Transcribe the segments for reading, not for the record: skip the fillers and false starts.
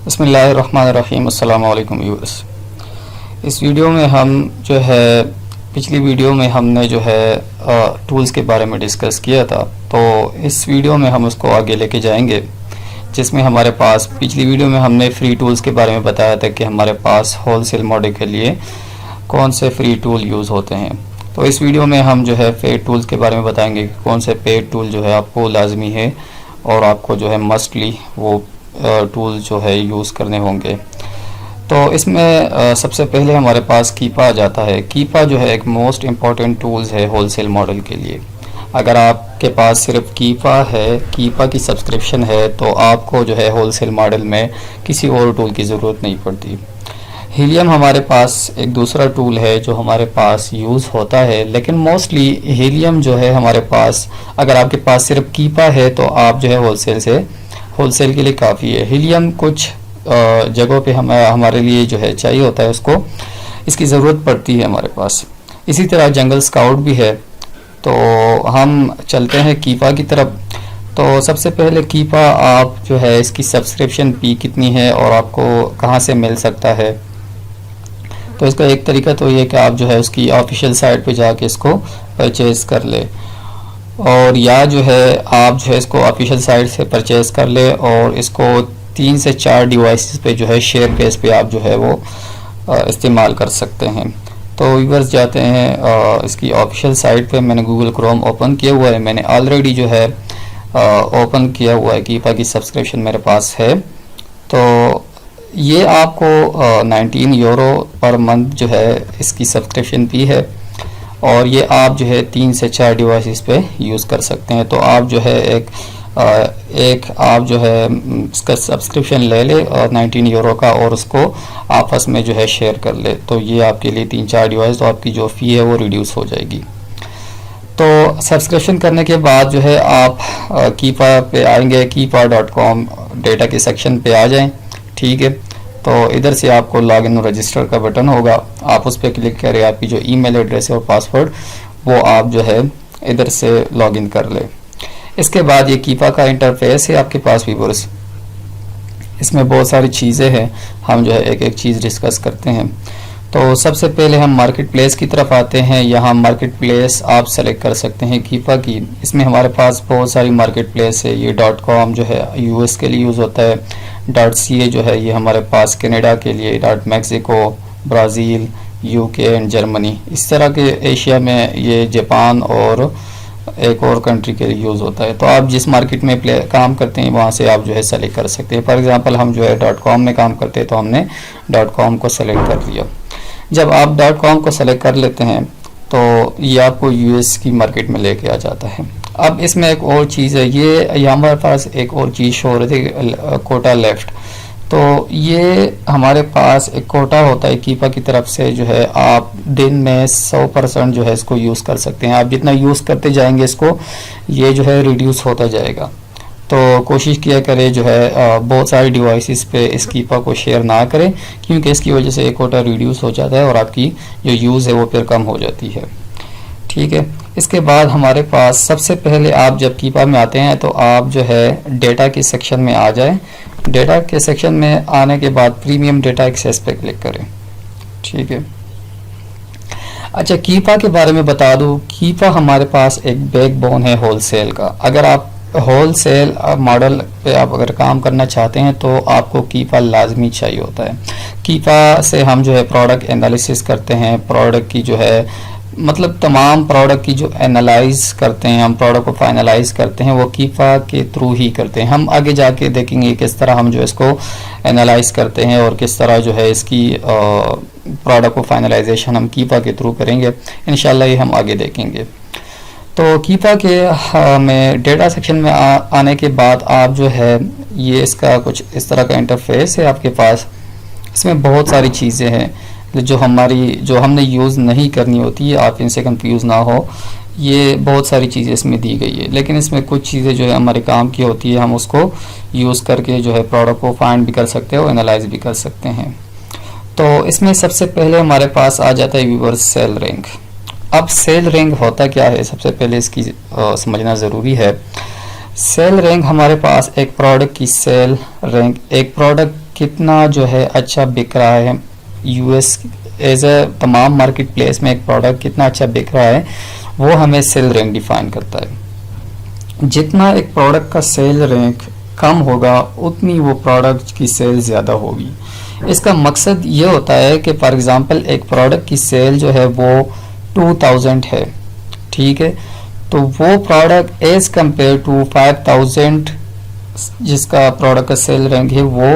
बिस्मिल्लाहिर्रहमानिर्रहीम। अस्सलाम वालेकुम व्यूअर्स। इस वीडियो में हम जो है पिछली वीडियो में हमने जो है टूल्स के बारे में डिस्कस किया था, तो इस वीडियो में हम उसको आगे लेके जाएंगे, जिसमें हमारे पास पिछली वीडियो में हमने फ्री टूल्स के बारे में बताया था कि हमारे पास होलसेल मॉडल के लिए कौन से फ्री टूल यूज़ होते हैं। तो इस वीडियो में हम जो है पेड टूल्स के बारे में बताएंगे कि कौन से पेड टूल जो है आपको लाजमी है और आपको जो है मस्टली वो टूल जो है यूज़ करने होंगे। तो इसमें सबसे पहले हमारे पास कीपा आ जाता है। कीपा जो है एक मोस्ट इम्पॉर्टेंट टूल्स है होलसेल मॉडल के लिए। अगर आपके पास सिर्फ कीपा है, कीपा की सब्सक्रिप्शन है, तो आपको जो है होलसेल मॉडल में किसी और टूल की ज़रूरत नहीं पड़ती। हीलियम हमारे पास एक दूसरा टूल है जो हमारे पास यूज़ होता है, लेकिन मोस्टली हीलियम जो है हमारे पास, अगर आपके पास सिर्फ कीपा है तो आप जो है होलसेल के लिए काफ़ी है। हीलियम कुछ जगहों पे हमारे लिए जो है चाहिए होता है, उसको इसकी ज़रूरत पड़ती है हमारे पास। इसी तरह जंगल स्काउट भी है। तो हम चलते हैं कीपा की तरफ। तो सबसे पहले कीपा आप जो है इसकी सब्सक्रिप्शन फी कितनी है और आपको कहाँ से मिल सकता है। तो इसका एक तरीका तो ये कि आप जो है उसकी ऑफिशियल साइट पे जाके इसको परचेज़ कर ले, और या जो है आप जो है इसको ऑफिशियल साइट से परचेज़ कर ले और इसको 3 से 4 डिवाइसेस पे जो है शेयर बेस पे आप जो है वो इस्तेमाल कर सकते हैं। तो व्यूअर्स जाते हैं इसकी ऑफिशियल साइट पे। मैंने गूगल क्रोम ओपन किया हुआ है, मैंने ऑलरेडी जो है ओपन किया हुआ है, कीपा की सब्सक्रिप्शन मेरे पास है। तो ये आपको 19 यूरो पर मंथ जो है इसकी सब्सक्रिप्शन फी है, और ये आप जो है 3 से 4 डिवाइसेस पे यूज़ कर सकते हैं। तो आप जो है एक आप जो है इसका सब्सक्रिप्शन ले ले और 19 यूरो का, और उसको आपस में जो है शेयर कर ले। तो ये आपके लिए 3-4 डिवाइस, तो आपकी जो फ़ी है वो रिड्यूस हो जाएगी। तो सब्सक्रिप्शन करने के बाद जो है आप कीपा पे आएंगे, कीपा.com डेटा के सेक्शन पे आ जाएं। ठीक है, तो इधर से आपको लॉगिन और रजिस्टर का बटन होगा, आप उस पर क्लिक करें। आपकी जो ईमेल एड्रेस है और पासवर्ड वो आप जो है इधर से लॉगिन कर ले। इसके बाद ये कीपा का इंटरफेस है आपके पास व्यूअर्स। इसमें बहुत सारी चीज़ें हैं, हम जो है एक एक चीज़ डिस्कस करते हैं। तो सबसे पहले हम मार्केट प्लेस की तरफ आते हैं। यहाँ मार्केट प्लेस आप सेलेक्ट कर सकते हैं कीपा की। इसमें हमारे पास बहुत सारी मार्केट प्लेस है। ये .com जो है US के लिए यूज़ होता है, .ca जो है ये हमारे पास कनाडा के लिए, .mexico, Brazil, UK and Germany, इस तरह के एशिया में ये जापान और एक और कंट्री के लिए यूज़ होता है। तो आप जिस मार्केट में काम करते हैं वहाँ से आप जो है सेलेक्ट कर सकते हैं। फॉर एग्जांपल हम जो है .com में काम करते हैं, तो हमने .com को सेलेक्ट कर लिया। जब आप .com को सेलेक्ट कर लेते हैं तो ये आपको US की मार्केट में लेके आ जाता है। अब इसमें एक और चीज़ है, ये हमारे पास एक और चीज़ शो हो रही थी, कोटा लेफ्ट। तो ये हमारे पास एक कोटा होता है कीपा की तरफ से, जो है आप दिन में 100% जो है इसको यूज़ कर सकते हैं। आप जितना यूज़ करते जाएंगे इसको, ये जो है रिड्यूस होता जाएगा। तो कोशिश किया करें जो है बहुत सारे डिवाइसेस पे इस कीपा को शेयर ना करें, क्योंकि इसकी वजह से एक कोटा रिड्यूस हो जाता है और आपकी जो यूज़ है वो फिर कम हो जाती है। ठीक है, इसके बाद हमारे पास सबसे पहले आप जब कीपा में आते हैं तो आप जो है डेटा के सेक्शन में आ जाएं। डेटा के सेक्शन में आने के बाद प्रीमियम डेटा एक्सेस पे क्लिक करें। ठीक है, अच्छा कीपा के बारे में बता दूं, कीपा हमारे पास एक बैकबोन है होलसेल का। अगर आप होलसेल मॉडल पे आप अगर काम करना चाहते हैं तो आपको कीपा लाजमी चाहिए होता है। कीपा से हम जो है प्रोडक्ट एनालिसिस करते हैं, प्रोडक्ट की जो है मतलब तमाम प्रोडक्ट की जो एनालाइज करते हैं, हम प्रोडक्ट को फाइनलाइज करते हैं, वो कीपा के थ्रू ही करते हैं। हम आगे जाके देखेंगे किस तरह हम जो इसको एनालाइज करते हैं और किस तरह जो है इसकी प्रोडक्ट को फाइनलाइजेशन हम कीपा के थ्रू करेंगे। इंशाल्लाह ये हम आगे देखेंगे। तो कीपा के में डेटा सेक्शन में आने के बाद आप जो है ये इसका कुछ इस तरह का इंटरफेस है आपके पास। इसमें बहुत सारी चीज़ें हैं जो हमने यूज़ नहीं करनी होती है, आप इनसे कंफ्यूज ना हो। ये बहुत सारी चीज़ें इसमें दी गई है, लेकिन इसमें कुछ चीज़ें जो है हमारे काम की होती है, हम उसको यूज़ करके जो है प्रोडक्ट को फाइंड भी कर सकते हैं और एनालाइज भी कर सकते हैं। तो इसमें सबसे पहले हमारे पास आ जाता है व्यूअर्स सेल रैंक। अब सेल रैंक होता क्या है, सबसे पहले इसकी समझना ज़रूरी है। सेल रैंक हमारे पास एक प्रोडक्ट की सेल रैंक, एक प्रोडक्ट कितना जो है अच्छा बिक रहा है, यूएस एज अ तमाम मार्केट प्लेस में एक प्रोडक्ट कितना अच्छा बिक रहा है, वो हमें सेल रैंक डिफाइन करता है। जितना एक प्रोडक्ट का सेल रैंक कम होगा उतनी वो प्रोडक्ट की सेल ज़्यादा होगी। इसका मकसद ये होता है कि फॉर एग्ज़ाम्पल एक प्रोडक्ट की सेल जो है वो 2000 है, ठीक है, तो वो प्रोडक्ट एज कंपेयर टू 5000 जिसका प्रोडक्ट का सेल रैंक है वो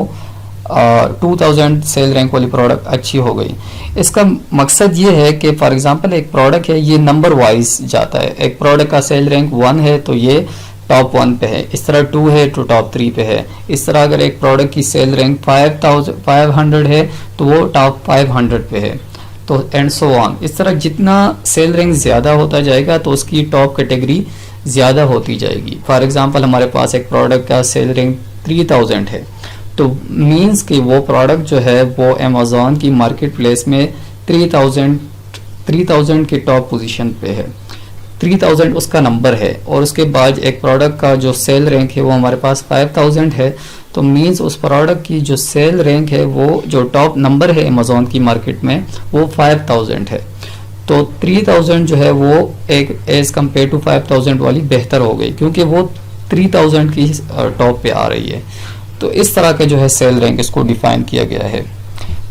2000 सेल रैंक वाली प्रोडक्ट अच्छी हो गई। इसका मकसद ये है कि फॉर एग्जांपल एक प्रोडक्ट है, ये नंबर वाइज जाता है। एक प्रोडक्ट का सेल रैंक 1 है तो ये टॉप 1 पे है, इस तरह 2 है तो टॉप 3 पे है। इस तरह अगर एक प्रोडक्ट की सेल रैंक 500 है तो वो टॉप 500 पे है, तो एंड सो ऑन। इस तरह जितना सेल रैंक ज़्यादा होता जाएगा तो उसकी टॉप कैटेगरी ज़्यादा होती जाएगी। फॉर एग्जांपल हमारे पास एक प्रोडक्ट का सेल रैंक 3000 है, तो मींस कि वो प्रोडक्ट जो है वो अमेज़ॉन की मार्केट प्लेस में 3000 के टॉप पोजीशन पे है, 3000 उसका नंबर है। और उसके बाद एक प्रोडक्ट का जो सेल रैंक है वो हमारे पास 5000 है, तो मींस उस प्रोडक्ट की जो सेल रैंक है वो जो टॉप नंबर है अमेज़ॉन की मार्केट में वो 5000 है। तो 3000 जो है वो एक एज कम्पेयर टू 5000 वाली बेहतर हो गई, क्योंकि वो 3000 की टॉप पे आ रही है। तो इस तरह के जो है सेल रैंक इसको डिफाइन किया गया है,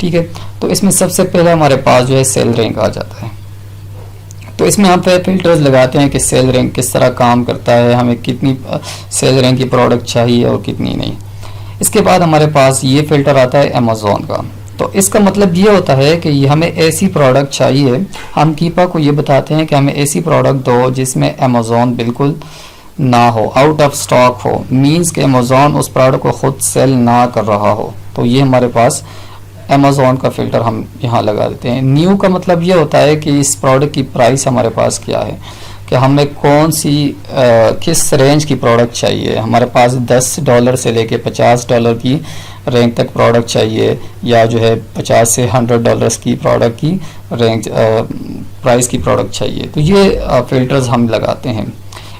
ठीक है। तो इसमें सबसे पहले हमारे पास जो है सेल रैंक आ जाता है। तो इसमें हम पे फिल्टर्स लगाते हैं कि सेल रैंक किस तरह काम करता है, हमें कितनी सेल रैंक की प्रोडक्ट चाहिए और कितनी नहीं। इसके बाद हमारे पास ये फिल्टर आता है अमेज़ॉन का। तो इसका मतलब ये होता है कि ये हमें ऐसी प्रोडक्ट चाहिए, हम कीपा को ये बताते हैं कि हमें ऐसी प्रोडक्ट दो जिसमें अमेज़ॉन बिल्कुल ना हो, आउट ऑफ स्टॉक हो, मींस कि अमेज़ॉन उस प्रोडक्ट को खुद सेल ना कर रहा हो। तो ये हमारे पास अमेज़ॉन का फिल्टर हम यहाँ लगा देते हैं। न्यू का मतलब ये होता है कि इस प्रोडक्ट की प्राइस हमारे पास क्या है, कि हमें कौन सी किस रेंज की प्रोडक्ट चाहिए। हमारे पास $10 से लेके $50 की रेंज तक प्रोडक्ट चाहिए, या जो है $50 से $100 की प्रोडक्ट की रेंज प्राइस की प्रोडक्ट चाहिए। तो ये फिल्टर्स हम लगाते हैं।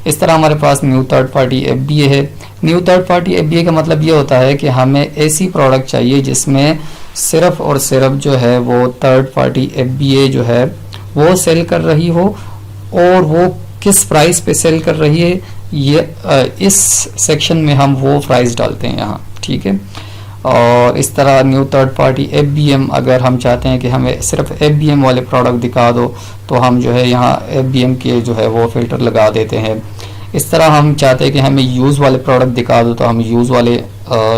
इस तरह हमारे पास न्यू थर्ड पार्टी FBA है। न्यू थर्ड पार्टी FBA का मतलब ये होता है कि हमें ऐसी प्रोडक्ट चाहिए जिसमें सिर्फ और सिर्फ जो है वो थर्ड पार्टी FBA जो है वो सेल कर रही हो, और वो किस प्राइस पे सेल कर रही है ये इस सेक्शन में हम वो प्राइस डालते हैं यहाँ, ठीक है। और इस तरह न्यू थर्ड पार्टी FBM, अगर हम चाहते हैं कि हमें सिर्फ FBM वाले प्रोडक्ट दिखा दो तो हम जो है यहाँ FBM के जो है वो फिल्टर लगा देते हैं। इस तरह हम चाहते हैं कि हमें यूज़ वाले प्रोडक्ट दिखा दो तो हम यूज़ वाले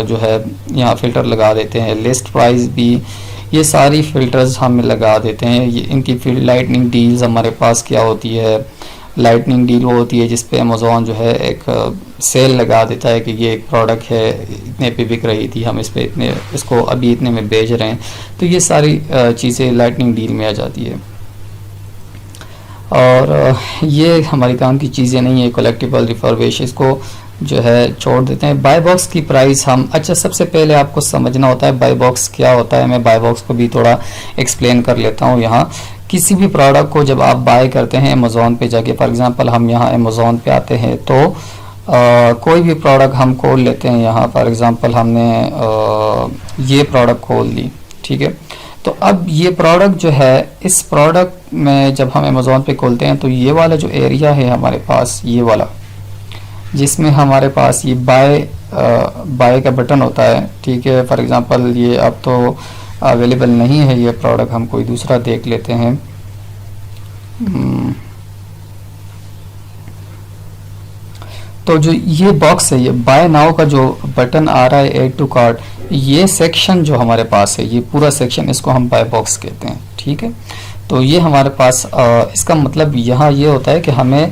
जो है यहाँ फिल्टर लगा देते हैं। लिस्ट प्राइस भी, ये सारी फिल्टर्स हम लगा देते हैं। ये इनकी फिर लाइटनिंग डील्स हमारे पास क्या होती है, लाइटनिंग डील वो होती है जिस पे अमेज़ॉन जो है एक सेल लगा देता है कि ये एक प्रोडक्ट है इतने पे बिक रही थी, हम इस पे इतने, इसको अभी इतने में बेच रहे हैं। तो ये सारी चीज़ें लाइटनिंग डील में आ जाती है। और ये हमारी काम की चीज़ें नहीं है। कलेक्टिबल रिफर्बिश इसको जो है छोड़ देते हैं। बाय बॉक्स की प्राइस हम, अच्छा सबसे पहले आपको समझना होता है बाय बॉक्स क्या होता है। मैं बाय बॉक्स को भी थोड़ा एक्सप्लेन कर लेता हूँ यहाँ। किसी भी प्रोडक्ट को जब आप बाय करते हैं अमेज़ॉन पे जाके, फॉर एग्जांपल हम यहाँ अमेज़ॉन पे आते हैं तो कोई भी प्रोडक्ट हम खोल लेते हैं यहाँ। फॉर एग्जांपल हमने ये प्रोडक्ट खोल ली, ठीक है। तो अब ये प्रोडक्ट जो है, इस प्रोडक्ट में जब हम अमेज़ॉन पे खोलते हैं तो ये वाला जो एरिया है हमारे पास, ये वाला जिसमें हमारे पास ये बाय का बटन होता है, ठीक है। फॉर एग्जांपल ये अब तो अवेलेबल नहीं है ये प्रोडक्ट, हम कोई दूसरा देख लेते हैं। तो जो ये बॉक्स है, ये बाय नाउ का जो बटन आ रहा है ऐड टू कार्ट, ये सेक्शन जो हमारे पास है, ये पूरा सेक्शन, इसको हम बाय बॉक्स कहते हैं, ठीक है। तो ये हमारे पास इसका मतलब यहाँ ये होता है कि हमें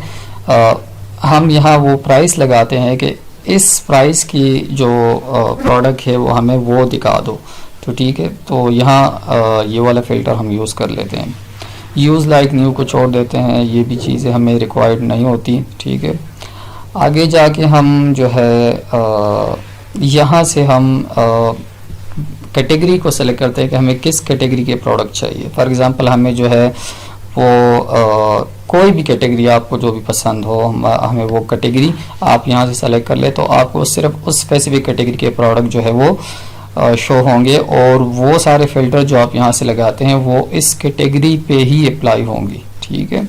हम यहाँ वो प्राइस लगाते हैं कि इस प्राइस की जो प्रोडक्ट है वो हमें वो दिखा दो, तो ठीक है। तो यहाँ ये वाला फिल्टर हम यूज़ कर लेते हैं। यूज़ लाइक न्यू को छोड़ देते हैं, ये भी चीज़ें हमें रिक्वायर्ड नहीं होती, ठीक है। आगे जाके हम जो है यहाँ से हम कैटेगरी को सेलेक्ट करते हैं कि हमें किस कैटेगरी के प्रोडक्ट चाहिए। फॉर एग्जांपल हमें जो है वो कोई भी कैटेगरी आपको जो भी पसंद हो, हमें वो कैटेगरी आप यहाँ से सेलेक्ट कर ले, तो आपको सिर्फ उस स्पेसिफिक कैटेगरी के प्रोडक्ट जो है वो शो होंगे और वो सारे फ़िल्टर जो आप यहाँ से लगाते हैं वो इस कैटेगरी पे ही अप्लाई होंगी, ठीक है।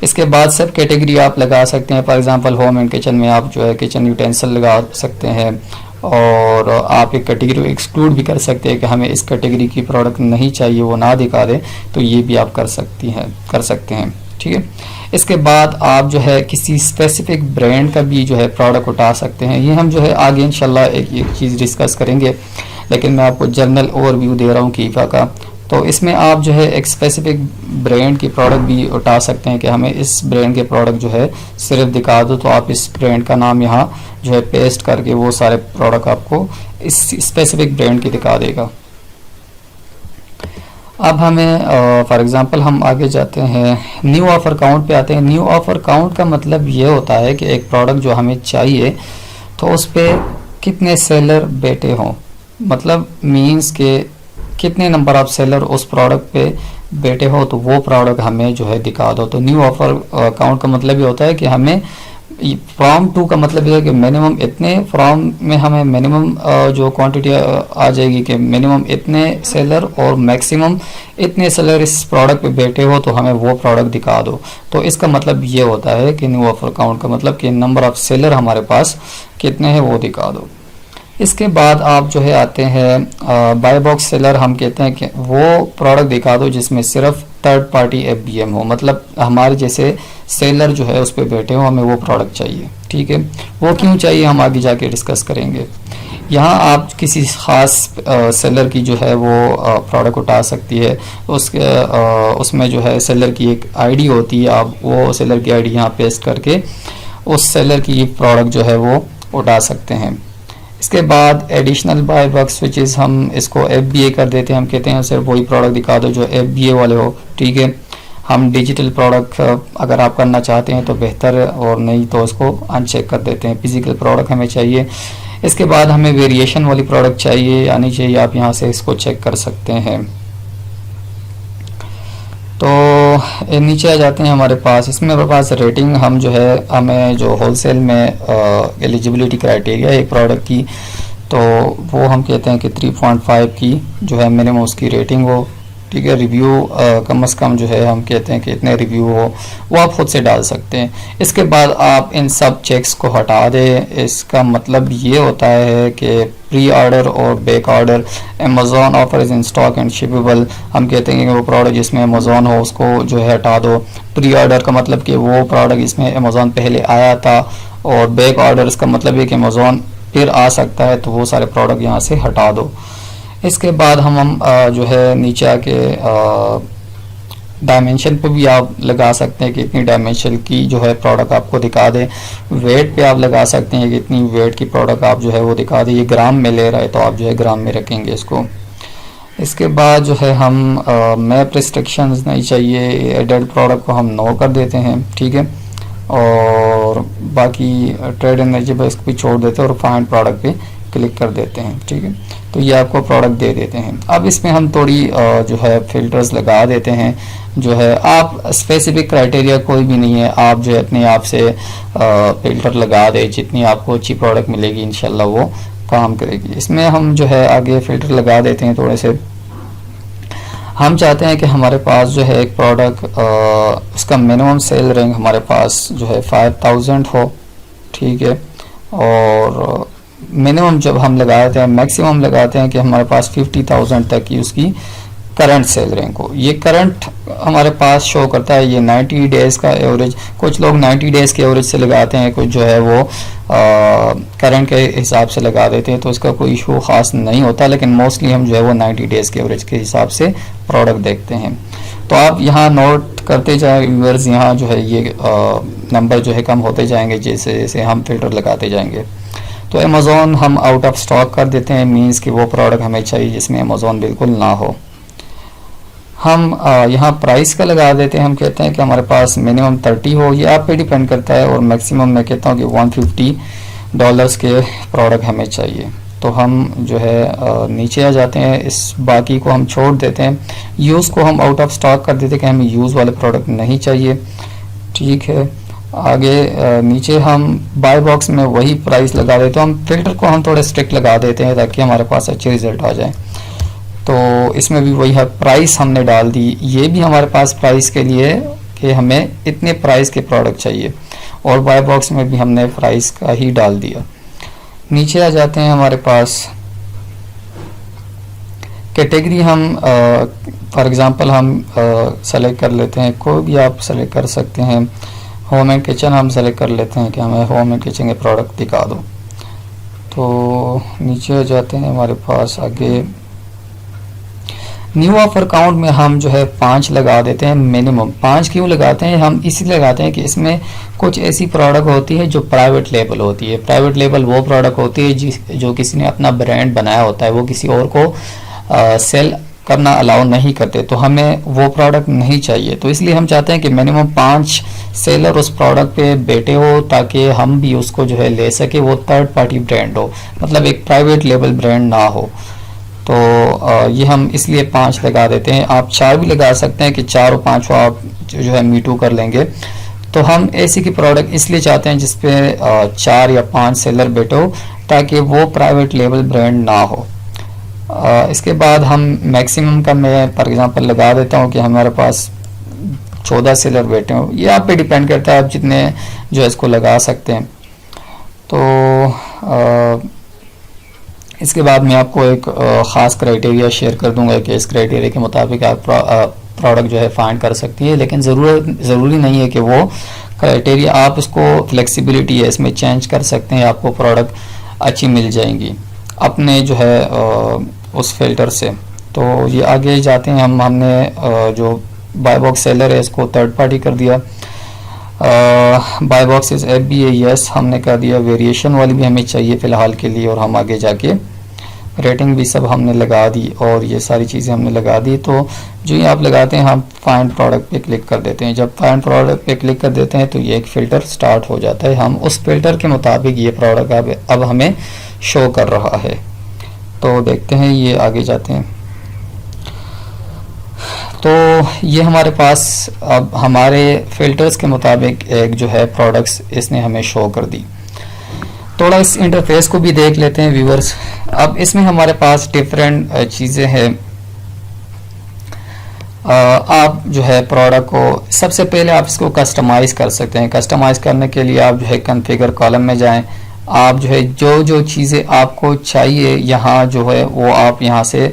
इसके बाद सब कैटेगरी आप लगा सकते हैं। For example home and kitchen में आप जो है किचन यूटेंसिल लगा सकते हैं और आप एक कैटेगरी एक्सक्लूड भी कर सकते हैं कि हमें इस कैटेगरी की प्रोडक्ट नहीं चाहिए, वो ना दिखा दे, तो ये भी आप कर सकते हैं, ठीक है। इसके बाद आप जो है किसी स्पेसिफिक ब्रांड का भी जो है प्रोडक्ट उठा सकते हैं। ये हम जो है आगे इंशाल्लाह एक चीज़ डिस्कस करेंगे, लेकिन मैं आपको जनरल ओवरव्यू दे रहा हूँ कीफा का। तो इसमें आप जो है एक स्पेसिफिक ब्रांड की प्रोडक्ट भी उठा सकते हैं कि हमें इस ब्रांड के प्रोडक्ट जो है सिर्फ दिखा दो, तो आप इस ब्रांड का नाम यहाँ जो है पेस्ट करके वो सारे प्रोडक्ट आपको इस स्पेसिफिक ब्रांड की दिखा देगा। अब हमें फॉर एग्जांपल हम आगे जाते हैं, न्यू ऑफर काउंट पे आते हैं। न्यू ऑफर काउंट का मतलब ये होता है कि एक प्रोडक्ट जो हमें चाहिए तो उस पर कितने सेलर बैठे हों, मतलब मीन्स के कितने नंबर ऑफ सेलर उस प्रोडक्ट पे बैठे हो तो वो प्रोडक्ट हमें जो है दिखा दो। तो न्यू ऑफर काउंट का मतलब ये होता है कि हमें फ्रॉम टू का मतलब ये है कि मिनिमम इतने, फ्रॉम में हमें मिनिमम जो क्वांटिटी आ जाएगी कि मिनिमम इतने सेलर और मैक्सिमम इतने सेलर इस प्रोडक्ट पे बैठे हो तो हमें वो प्रोडक्ट दिखा दो। तो इसका मतलब ये होता है कि न्यू ऑफर काउंट का मतलब कि नंबर ऑफ सेलर हमारे पास कितने हैं वो दिखा दो। इसके बाद आप जो है आते हैं बाय बॉक्स सेलर, हम कहते हैं कि वो प्रोडक्ट दिखा दो जिसमें सिर्फ थर्ड पार्टी FBM हो, मतलब हमारे जैसे सेलर जो है उस पर बैठे हो, हमें वो प्रोडक्ट चाहिए, ठीक है। वो क्यों चाहिए हम आगे जाके डिस्कस करेंगे। यहाँ आप किसी ख़ास सेलर की जो है वो प्रोडक्ट उठा सकती है, उसमें जो है सेलर की एक ID होती है, आप वो सेलर की ID यहाँ पेस्ट करके उस सेलर की प्रोडक्ट जो है वो उठा सकते हैं। इसके बाद एडिशनल बाय बॉक्स स्विचेस, हम इसको FBA कर देते हैं, हम कहते हैं सिर्फ वही प्रोडक्ट दिखा दो जो FBA वाले हो, ठीक है। हम डिजिटल प्रोडक्ट अगर आप करना चाहते हैं तो बेहतर है, और नहीं तो उसको अनचेक कर देते हैं। फिजिकल प्रोडक्ट हमें चाहिए। इसके बाद हमें वेरिएशन वाली प्रोडक्ट चाहिए या नहीं चाहिए, आप यहाँ से इसको चेक कर सकते हैं। तो नीचे आ जाते हैं हमारे पास, इसमें हमारे पास रेटिंग, हम जो है हमें जो होलसेल में एलिजिबिलिटी क्राइटेरिया एक प्रोडक्ट की, तो वो हम कहते हैं कि 3.5 की जो है मिनिमम उसकी रेटिंग हो, ठीक है। रिव्यू कम से कम जो है हम कहते हैं कि इतने रिव्यू हो, वो आप खुद से डाल सकते हैं। इसके बाद आप इन सब चेक्स को हटा दें। इसका मतलब ये होता है कि प्री ऑर्डर और back order, Amazon offer is in stock and shippable, हम कहते हैं कि वो प्रोडक्ट जिसमें अमेज़ॉन हो उसको जो है हटा दो। प्री ऑर्डर का मतलब कि वो प्रोडक्ट इसमें अमेज़ॉन पहले आया था, और बैक ऑर्डर इसका मतलब है कि अमेज़ॉन फिर आ सकता है, तो वो सारे प्रोडक्ट यहाँ से हटा दो। इसके बाद हम जो है नीचे आके डायमेंशन पे भी आप लगा सकते हैं कि इतनी डायमेंशन की जो है प्रोडक्ट आपको दिखा दे। वेट पे आप लगा सकते हैं कि इतनी वेट की प्रोडक्ट आप जो है वो दिखा दे। ये ग्राम में ले रहा है तो आप जो है ग्राम में रखेंगे इसको। इसके बाद जो है हम मैप रिस्ट्रिक्शंस नहीं चाहिए, एडेड प्रोडक्ट को हम नो कर देते हैं, ठीक है। और बाकी ट्रेड एनर्जी पर इसको भी छोड़ देते हैं और फाइंड प्रोडक्ट पे क्लिक कर देते हैं, ठीक है। तो ये आपको प्रोडक्ट दे देते हैं। अब इसमें हम थोड़ी जो है फिल्टर्स लगा देते हैं, जो है आप स्पेसिफिक क्राइटेरिया कोई भी नहीं है, आप जो है अपने आप से फिल्टर लगा दे, जितनी आपको अच्छी प्रोडक्ट मिलेगी इंशाल्लाह वो काम करेगी। इसमें हम जो है आगे फिल्टर लगा देते हैं थोड़े से। हम चाहते हैं कि हमारे पास जो है एक प्रोडक्ट उसका मिनिमम सेल रैंक हमारे पास जो है 5000 हो, ठीक है। और मिनिमम जब हम लगाते हैं, मैक्सिमम लगाते हैं कि हमारे पास 50,000 तक की उसकी करंट सेल रैंक हो। ये करंट हमारे पास शो करता है, ये 90 डेज़ का एवरेज, कुछ लोग 90 डेज़ के एवरेज से लगाते हैं, कुछ जो है वो करंट के हिसाब से लगा देते हैं, तो इसका कोई इशू ख़ास नहीं होता। लेकिन मोस्टली हम जो है वो 90 डेज़ के एवरेज के हिसाब से प्रोडक्ट देखते हैं। तो आप यहाँ नोट करते जाए व्यूअर्स, यहाँ जो है ये नंबर जो है कम होते जाएंगे जैसे जैसे हम फिल्टर लगाते जाएंगे। तो अमेज़ॉन हम आउट ऑफ स्टॉक कर देते हैं, मीन्स कि वो प्रोडक्ट हमें चाहिए जिसमें अमेज़ॉन बिल्कुल ना हो। हम यहाँ प्राइस का लगा देते हैं, हम कहते हैं कि हमारे पास मिनिमम 30 हो, ये आप पे डिपेंड करता है। और मैक्सिमम मैं कहता हूँ कि $150 के प्रोडक्ट हमें चाहिए। तो हम जो है नीचे आ जाते हैं, इस बाकी को हम छोड़ देते हैं। यूज़ को हम आउट ऑफ स्टॉक कर देते हैं कि हमें यूज़ वाले प्रोडक्ट नहीं चाहिए, ठीक है। आगे नीचे हम बाय बॉक्स में वही प्राइस लगा देते हैं। हम फिल्टर को हम थोड़े स्ट्रिक्ट लगा देते हैं ताकि हमारे पास अच्छे रिजल्ट आ जाए। तो इसमें भी वही है, प्राइस हमने डाल दी। ये भी हमारे पास प्राइस के लिए कि हमें इतने प्राइस के प्रोडक्ट चाहिए, और बाय बॉक्स में भी हमने प्राइस का ही डाल दिया। नीचे आ जाते हैं, हमारे पास कैटेगरी हम फॉर एग्जांपल हम सेलेक्ट कर लेते हैं, कोई भी आप सेलेक्ट कर सकते हैं। होम एंड किचन हम सेलेक्ट कर लेते हैं कि हमें होम एंड किचन के प्रोडक्ट दिखा दो। तो नीचे आ जाते हैं, हमारे पास आगे न्यू ऑफर काउंट में हम जो है 5 लगा देते हैं मिनिमम। 5 क्यों लगाते हैं? हम इसलिए लगाते हैं कि इसमें कुछ ऐसी प्रोडक्ट होती है जो प्राइवेट लेबल होती है। प्राइवेट लेबल वो प्रोडक्ट होती है जो किसी ने अपना ब्रांड बनाया होता है, वो किसी और को सेल करना अलाउ नहीं करते, तो हमें वो प्रोडक्ट नहीं चाहिए। तो इसलिए हम चाहते हैं कि मिनिमम 5 सेलर उस प्रोडक्ट पे बैठे हो ताकि हम भी उसको जो है ले सके। वो थर्ड पार्टी ब्रांड हो, मतलब एक प्राइवेट लेबल ब्रांड ना हो। तो ये हम इसलिए 5 लगा देते हैं। आप 4 भी लगा सकते हैं कि 4 और 5 आप जो है मीटू कर लेंगे। तो हम ऐसी की प्रोडक्ट इसलिए चाहते हैं जिसपे 4 या 5 सेलर बैठे हो ताकि वो प्राइवेट लेबल ब्रांड ना हो। इसके बाद हम मैक्सिमम का मैं फॉर एग्जांपल लगा देता हूँ कि हमारे पास 14 सेलर बैठे हो। ये आप पे डिपेंड करता है, आप जितने जो है इसको लगा सकते हैं। तो इसके बाद मैं आपको एक ख़ास क्राइटेरिया शेयर कर दूंगा कि इस क्राइटेरिया के मुताबिक आप प्रोडक्ट जो है फाइंड कर सकती है। लेकिन ज़रूरी नहीं है कि वो क्राइटेरिया, आप उसको फ्लेक्सिबिलिटी है इसमें चेंज कर सकते हैं, आपको प्रोडक्ट अच्छी मिल जाएंगी अपने जो है उस फिल्टर से। तो ये आगे जाते हैं, हमने जो बाय बॉक्स सेलर है इसको थर्ड पार्टी कर दिया। बाय बॉक्स इज FBA हमने कर दिया। वेरिएशन वाली भी हमें चाहिए फ़िलहाल के लिए, और हम आगे जाके रेटिंग भी सब हमने लगा दी और ये सारी चीज़ें हमने लगा दी। तो जो ये आप लगाते हैं, हम फाइंड प्रोडक्ट पे क्लिक कर देते हैं। जब फाइंड प्रोडक्ट पे क्लिक कर देते हैं तो ये एक फ़िल्टर स्टार्ट हो जाता है। हम उस फिल्टर के मुताबिक ये प्रोडक्ट अब हमें शो कर रहा है। तो देखते हैं, ये आगे जाते हैं। तो ये हमारे पास अब हमारे फिल्टर्स के मुताबिक एक जो है प्रोडक्ट्स इसने हमें शो कर दी। थोड़ा इस इंटरफेस को भी देख लेते हैं व्यूअर्स। अब इसमें हमारे पास डिफरेंट चीज़ें हैं। आप जो है प्रोडक्ट को सबसे पहले आप इसको कस्टमाइज कर सकते हैं। कस्टमाइज करने के लिए आप जो है कॉन्फ़िगर कॉलम में जाएं। आप जो है जो चीज़ें आपको चाहिए यहाँ जो है वो आप यहाँ से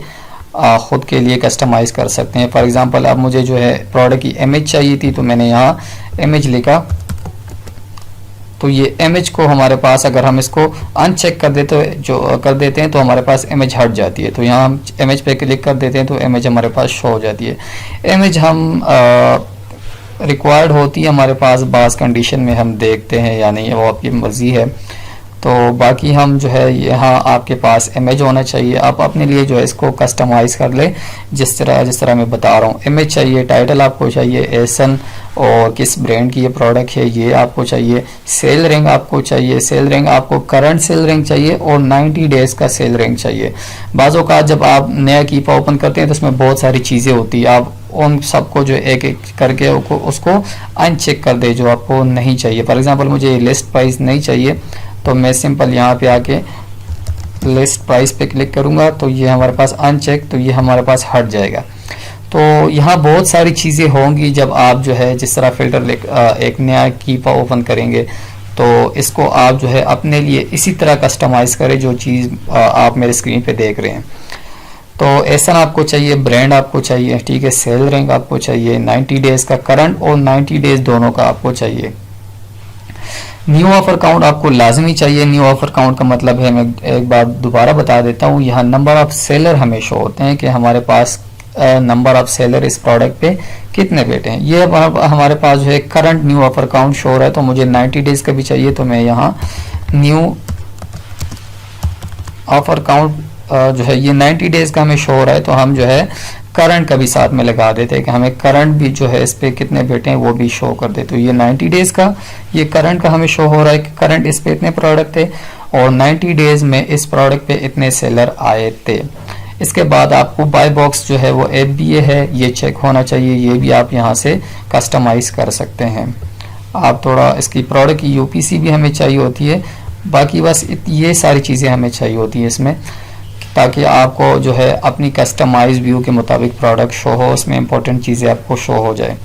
ख़ुद के लिए कस्टमाइज़ कर सकते हैं। फॉर एग्जांपल अब मुझे जो है प्रोडक्ट की इमेज चाहिए थी, तो मैंने यहाँ इमेज लिखा। तो ये इमेज को हमारे पास अगर हम इसको अनचेक कर देते हैं तो हमारे पास इमेज हट जाती है। तो यहाँ हम इमेज पे क्लिक कर देते हैं तो इमेज हमारे पास शो हो जाती है। इमेज हम रिक्वायर्ड होती है हमारे पास, बाज़ कंडीशन में हम देखते हैं या नहीं, वो आपकी मर्ज़ी है। तो बाकी हम जो है यहाँ आपके पास इमेज होना चाहिए। आप अपने लिए जो है इसको कस्टमाइज़ कर ले जिस तरह मैं बता रहा हूँ। इमेज चाहिए, टाइटल आपको चाहिए, एसन और किस ब्रांड की ये प्रोडक्ट है ये आपको चाहिए, सेल रैंक आपको चाहिए। सेल रैंक आपको करंट सेल रैंक चाहिए और 90 डेज़ का सेल रैंक चाहिए। बाज़ों का जब आप नया कीपा ओपन करते हैं तो उसमें बहुत सारी चीज़ें होती है, आप उन सबको जो एक एक करके उसको अनचेक कर दे जो आपको नहीं चाहिए। फॉर एग्जांपल मुझे लिस्ट प्राइस नहीं चाहिए, तो मैं सिंपल यहाँ पे आके लिस्ट प्राइस पे क्लिक करूँगा तो ये हमारे पास अनचेक, तो ये हमारे पास हट जाएगा। तो यहाँ बहुत सारी चीज़ें होंगी जब आप जो है जिस तरह फ़िल्टर एक नया कीपा ओपन करेंगे तो इसको आप जो है अपने लिए इसी तरह कस्टमाइज़ करें जो चीज़ आप मेरे स्क्रीन पे देख रहे हैं। तो एसन आपको चाहिए, ब्रांड आपको चाहिए, ठीक है, सेल रैंक आपको चाहिए, 90 डेज़ का करंट और 90 डेज़ दोनों का आपको चाहिए। न्यू ऑफर काउंट आपको लाजमी चाहिए। न्यू ऑफर काउंट का मतलब है, मैं एक बार दोबारा बता देता हूँ, यहाँ नंबर ऑफ सेलर हमें शो होते हैं कि हमारे पास नंबर ऑफ सेलर इस प्रोडक्ट पे कितने बैठे हैं। ये हमारे पास जो है current new offer count show हो रहा है। तो मुझे 90 डेज़ का भी चाहिए, तो मैं यहाँ न्यू ऑफर काउंट जो है ये 90 डेज़ का हमें शो हो रहा है, तो हम जो है करंट का भी साथ में लगा देते हैं कि हमें करंट भी जो है इस पे कितने बैठे हैं वो भी शो कर दे। तो ये 90 डेज़ का ये करंट का हमें शो हो रहा है कि करंट इस पे इतने प्रोडक्ट थे और 90 डेज़ में इस प्रोडक्ट पे इतने सेलर आए थे। इसके बाद आपको बाय बॉक्स जो है वो FBA है, ये चेक होना चाहिए, ये भी आप यहाँ से कस्टमाइज़ कर सकते हैं। आप थोड़ा इसकी प्रोडक्ट की यूपीसी भी हमें चाहिए होती है। बाकी बस ये सारी चीज़ें हमें चाहिए होती है इसमें, ताकि आपको जो है अपनी कस्टमाइज व्यू के मुताबिक प्रोडक्ट शो हो, उसमें इंपॉर्टेंट चीज़ें आपको शो हो जाए।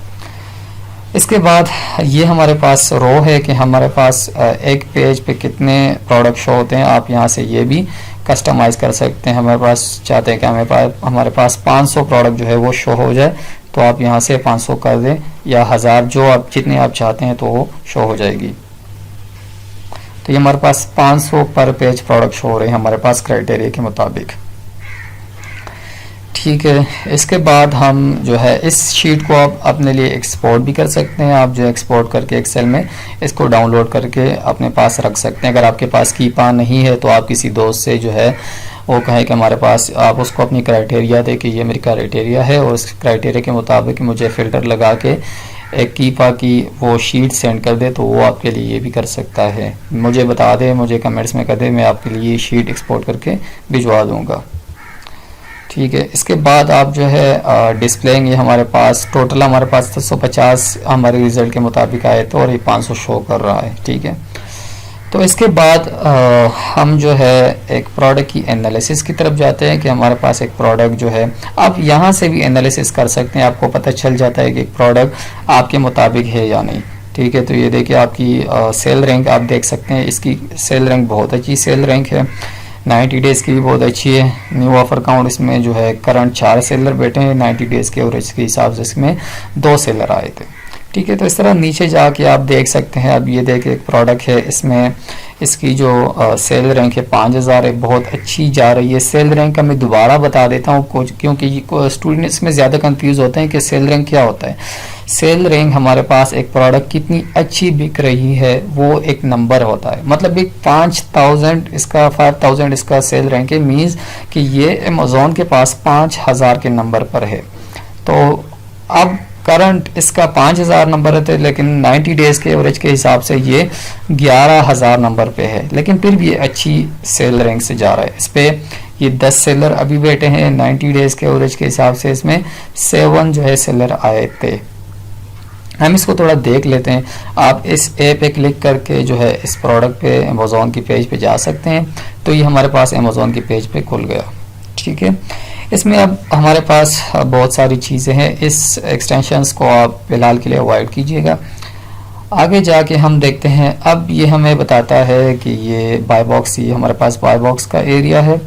इसके बाद ये हमारे पास रो है कि हमारे पास एक पेज पे कितने प्रोडक्ट शो होते हैं। आप यहाँ से ये भी कस्टमाइज कर सकते हैं। हमारे पास चाहते हैं कि हमारे पास 500 प्रोडक्ट जो है वो शो हो जाए, तो आप यहाँ से 500 कर दें या 1000, जो आप जितने आप चाहते हैं तो वो शो हो जाएगी। तो ये हमारे पास 500 पर पेज प्रोडक्ट शो हो रहे हैं हमारे पास क्राइटेरिया के मुताबिक। ठीक है, इसके बाद हम जो है इस शीट को आप अपने लिए एक्सपोर्ट भी कर सकते हैं। आप जो एक्सपोर्ट करके एक्सेल में इसको डाउनलोड करके अपने पास रख सकते हैं। अगर आपके पास कीपा नहीं है तो आप किसी दोस्त से जो है वो कहें कि हमारे पास, आप उसको अपनी क्राइटेरिया दे कि ये मेरी क्राइटेरिया है और उस क्राइटेरिया के मुताबिक मुझे फ़िल्टर लगा के एक कीपा की वो शीट सेंड कर दे, तो वो आपके लिए ये भी कर सकता है। मुझे बता दे, मुझे कमेंट्स में कर दे, मैं आपके लिए शीट एक्सपोर्ट करके भिजवा दूँगा। ठीक है, इसके बाद आप जो है डिस्प्लेइंग, ये हमारे पास टोटल हमारे पास 350 हमारे रिज़ल्ट के मुताबिक आए थे और ये 500 शो कर रहा है। ठीक है, तो इसके बाद हम जो है एक प्रोडक्ट की एनालिसिस की तरफ जाते हैं कि हमारे पास एक प्रोडक्ट जो है, आप यहाँ से भी एनालिसिस कर सकते हैं। आपको पता चल जाता है कि एक प्रोडक्ट आपके मुताबिक है या नहीं। ठीक है, तो ये देखिए आपकी सेल रैंक आप देख सकते हैं, इसकी सेल रैंक बहुत अच्छी सेल रैंक है। 90 डेज़ की भी बहुत अच्छी है। न्यू ऑफर काउंट इसमें जो है करंट 4 सेलर बैठे हैं। 90 डेज़ के एवरेज के हिसाब से इसमें 2 सेलर आए थे। ठीक है, तो इस तरह नीचे जाके आप देख सकते हैं। अब ये देखिए एक प्रोडक्ट है, इसमें इसकी जो सेल रैंक है 5000 है, बहुत अच्छी जा रही है। सेल रैंक का मैं दोबारा बता देता हूँ कुछ, क्योंकि स्टूडेंट इसमें ज़्यादा कंफ्यूज होते हैं कि सेल रैंक क्या होता है। सेल रैंक हमारे पास एक प्रोडक्ट कितनी अच्छी बिक रही है वो एक नंबर होता है। मतलब एक 5000 इसका 5000 इसका सेल रैंक है, मीन्स कि ये अमेज़ॉन के पास 5000 के नंबर पर है। तो अब करंट इसका 5000 नंबर है, लेकिन 90 डेज़ के एवरेज के हिसाब से ये 11000 नंबर पे है, लेकिन फिर भी ये अच्छी सेल रैंक से जा रहा है। इस पे ये 10 सेलर अभी बैठे हैं। 90 डेज़ के एवरेज के हिसाब से इसमें 7 जो है सेलर आए थे। हम इसको थोड़ा देख लेते हैं। आप इस ए पे क्लिक करके जो है इस प्रोडक्ट पे अमेज़ॉन की पेज पे जा सकते हैं। तो ये हमारे पास अमेज़ॉन की पेज पे खुल गया। ठीक है, इसमें अब हमारे पास बहुत सारी चीज़ें हैं। इस एक्सटेंशंस को आप फिलहाल के लिए अवॉइड कीजिएगा। आगे जाके हम देखते हैं। अब ये हमें बताता है कि ये बाय बॉक्स, ये हमारे पास बाय बॉक्स का एरिया है।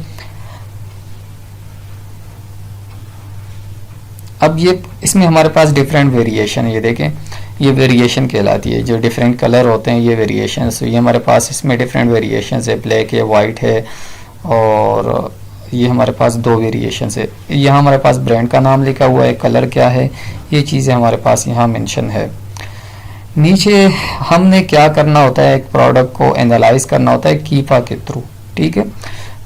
अब ये इसमें हमारे पास डिफरेंट वेरिएशन है। ये देखें, ये वेरिएशन कहलाती है। जो डिफरेंट कलर होते हैं ये वेरिएशन। ये हमारे पास इसमें डिफरेंट वेरिएशन है, ब्लैक है, वाइट है, और ये हमारे पास 2 वेरिएशन है। यहाँ हमारे पास ब्रांड का नाम लिखा हुआ है, कलर क्या है, ये चीज़ें हमारे पास यहाँ मेंशन है। नीचे हमने क्या करना होता है, एक प्रोडक्ट को एनालाइज करना होता है कीपा के थ्रू। ठीक है,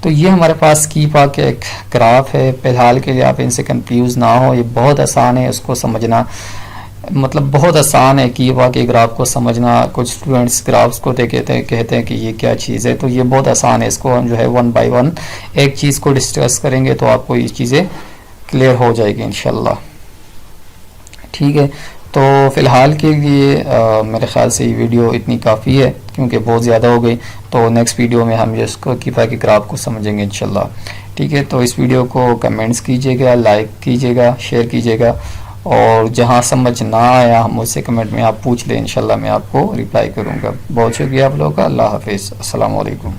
तो ये हमारे पास कीपा के एक ग्राफ है। फिलहाल के लिए आप इनसे कंफ्यूज ना हो, ये बहुत आसान है उसको समझना। मतलब बहुत आसान है कीपा के ग्राफ को समझना। कुछ स्टूडेंट्स ग्राफ्स को कहते हैं कि ये क्या चीज़ है, तो ये बहुत आसान है। इसको हम जो है 1 बाय 1 एक चीज़ को डिस्कस करेंगे तो आपको ये चीज़ें क्लियर हो जाएगी इंशाल्लाह। ठीक है, तो फ़िलहाल के लिए मेरे ख्याल से ये वीडियो इतनी काफ़ी है, क्योंकि बहुत ज़्यादा हो गई। तो नेक्स्ट वीडियो में हम इसको कीपा के ग्राफ को समझेंगे इंशाल्लाह। ठीक है, तो इस वीडियो को कमेंट्स कीजिएगा, लाइक कीजिएगा, शेयर कीजिएगा, और जहाँ समझ ना आया मुझसे कमेंट में आप पूछ लें, इंशाल्लाह मैं आपको रिप्लाई करूँगा। बहुत शुक्रिया आप लोगों का। अल्लाह हाफिज़, अस्सलाम वालेकुम।